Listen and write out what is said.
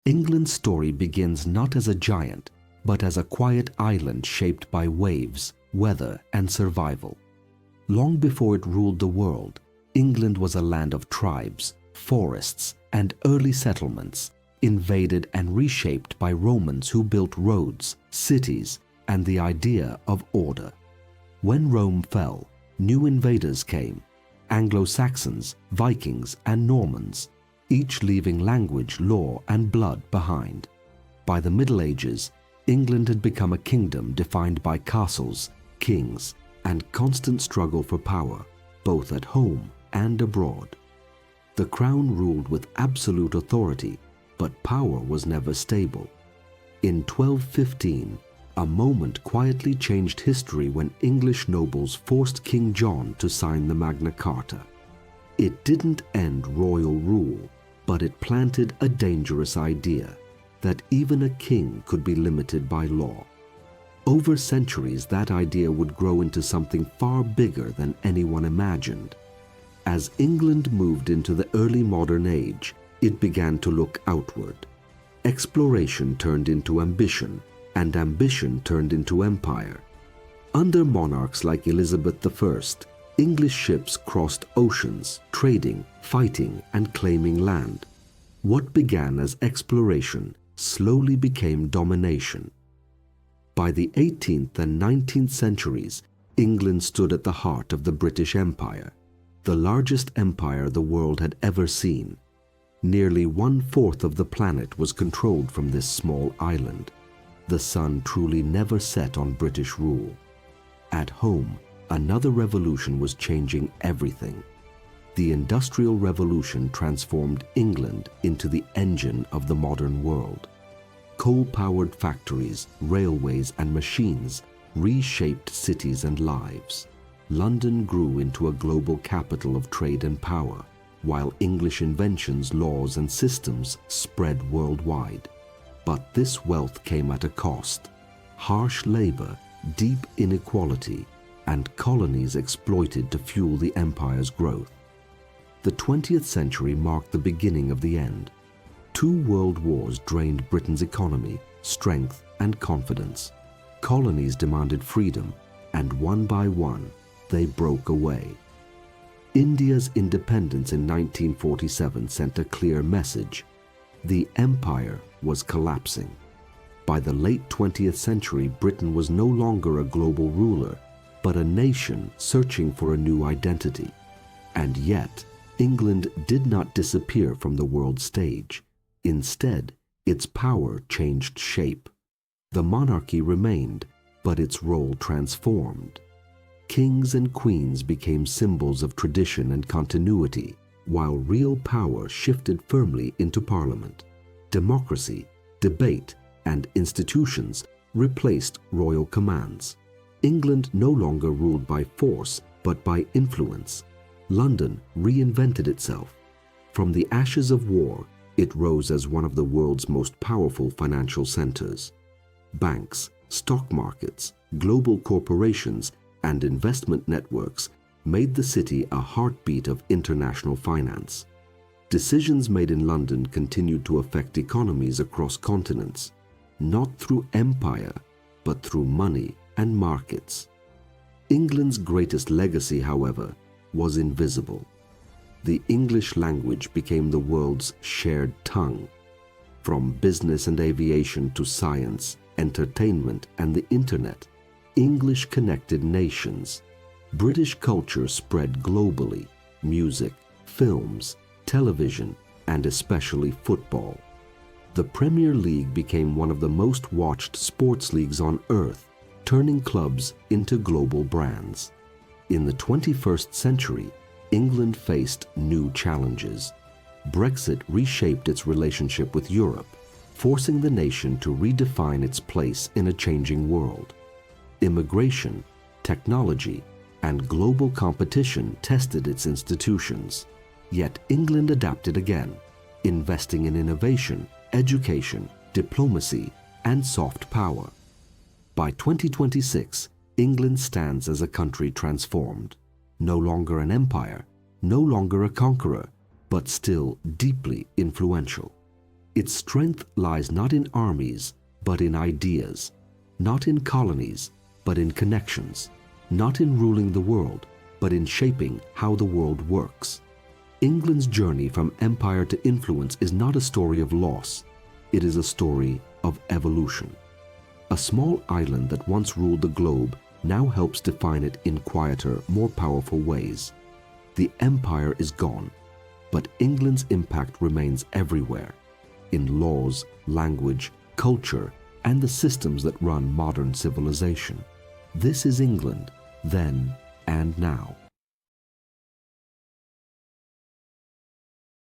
England's story begins not as a giant, but as a quiet island shaped by waves, weather, and survival. Long before it ruled the world, England was a land of tribes, forests, and early settlements, invaded and reshaped by Romans who built roads, cities, and the idea of order. When Rome fell, new invaders came: Anglo-Saxons, Vikings, and Normans, each leaving language, law, and blood behind. By the Middle Ages, England had become a kingdom defined by castles, kings, and constant struggle for power, both at home and abroad. The crown ruled with absolute authority, but power was never stable. In 1215, a moment quietly changed history when English nobles forced King John to sign the Magna Carta. It didn't end royal rule, but it planted a dangerous idea that even a king could be limited by law. Over centuries, that idea would grow into something far bigger than anyone imagined. As England moved into the early modern age, it began to look outward. Exploration turned into ambition, and ambition turned into empire. Under monarchs like Elizabeth I, English ships crossed oceans, trading, fighting, and claiming land. What began as exploration slowly became domination. By the 18th and 19th centuries, England stood at the heart of the British Empire, the largest empire the world had ever seen. Nearly 1/4 of the planet was controlled from this small island. The sun truly never set on British rule. At home, another revolution was changing everything. The Industrial Revolution transformed England into the engine of the modern world. Coal-powered factories, railways, and machines reshaped cities and lives. London grew into a global capital of trade and power, while English inventions, laws, and systems spread worldwide. But this wealth came at a cost: harsh labor, deep inequality, and colonies exploited to fuel the empire's growth. The 20th century marked the beginning of the end. 2 world wars drained Britain's economy, strength, and confidence. Colonies demanded freedom, and one by one, they broke away. India's independence in 1947 sent a clear message: the empire was collapsing. By the late 20th century, Britain was no longer a global ruler, but a nation searching for a new identity. And yet, England did not disappear from the world stage. Instead, its power changed shape. The monarchy remained, but its role transformed. Kings and queens became symbols of tradition and continuity, while real power shifted firmly into parliament. Democracy, debate, and institutions replaced royal commands. England no longer ruled by force, but by influence. London reinvented itself. From the ashes of war, it rose as one of the world's most powerful financial centers. Banks, stock markets, global corporations, and investment networks made the city a heartbeat of international finance. Decisions made in London continued to affect economies across continents, not through empire, but through money and markets. England's greatest legacy, however, was invisible. The English language became the world's shared tongue. From business and aviation to science, entertainment, and the internet, English connected nations. British culture spread globally: music, films, television, and especially football. The Premier League became one of the most watched sports leagues on earth, turning clubs into global brands. In the 21st century, England faced new challenges. Brexit reshaped its relationship with Europe, forcing the nation to redefine its place in a changing world. Immigration, technology, and global competition tested its institutions. Yet England adapted again, investing in innovation, education, diplomacy, and soft power. By 2026, England stands as a country transformed. No longer an empire, no longer a conqueror, but still deeply influential. Its strength lies not in armies, but in ideas, not in colonies, but in connections, not in ruling the world, but in shaping how the world works. England's journey from empire to influence is not a story of loss, it is a story of evolution. A small island that once ruled the globe now helps define it in quieter, more powerful ways. The empire is gone, but England's impact remains everywhere, in laws, language, culture, and the systems that run modern civilization. This is England, then and now.